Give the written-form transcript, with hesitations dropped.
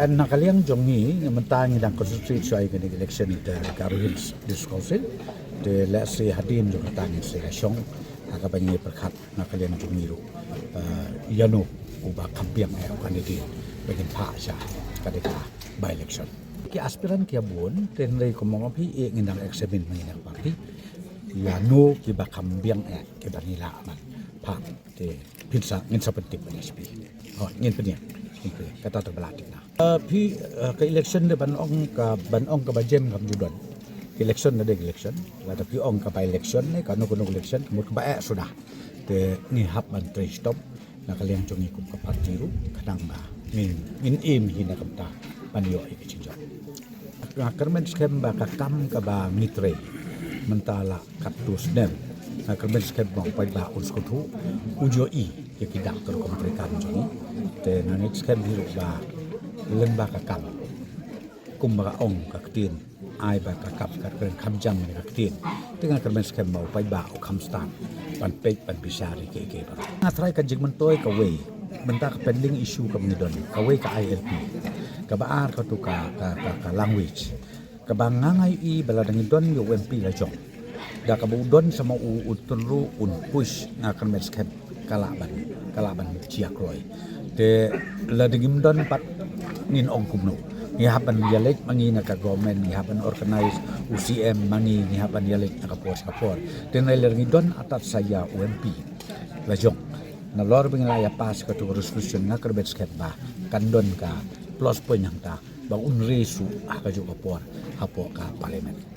An nakaliang jongi mentang idang konstitusi soai ke election de Garo Hills District Council de lesi hadin jo katang selection akabangi perkhat nakaliang jongi ru yano uba kampiang kandidat bagi pasha kadeka by election ki aspiran ki abun ten rei komong pi ngindang eksemin menginang parti yano ki ba kampiang ke banila man pak te pinsa ngin seperti PSP ngin penya kata terbelatik na pi ke election de banong ka bajem kam judon election de election wata pi ong ka by election ne kanu election mut ba sudah te ni hap ban tre stop na kaliang jongi kum ka parti ru kadang ba min im hina kamta panyo ke cinjok kermen skem ba ka kam ka ba mitre mentala kaptus dem kermen skem ba pai ba unskutu ujo i ke kidak ter komprekan jongi te nanit skem hiru ba len ba ka kam kum ba ong ka tin ai ba ka kap ka kren kam jam ni ka tin dengan kermen skem ba pai ba o kam stan pan pek pan bisari ke ba ngatrai ka jigmen toy ka we benta ka pending issue ka ngidon ka we ka ILP ka baar ka tu ka language ka bangangai i baladang idon yo MP la jong da ka budon sama utulu un push ngakan meskem kalaban ciakroy te la dingim don pat nin ong kumno ni haban yalek mangi na ka government ni haban organize UCM mangi ni haban yalek na ka por ten la ngi don atat saya UMP la jong na lor bingla ya pas ka tu resolution na kerbet sket ba kandon ka plus point yang ta bang unresu ka jo ka por hapo ka parliament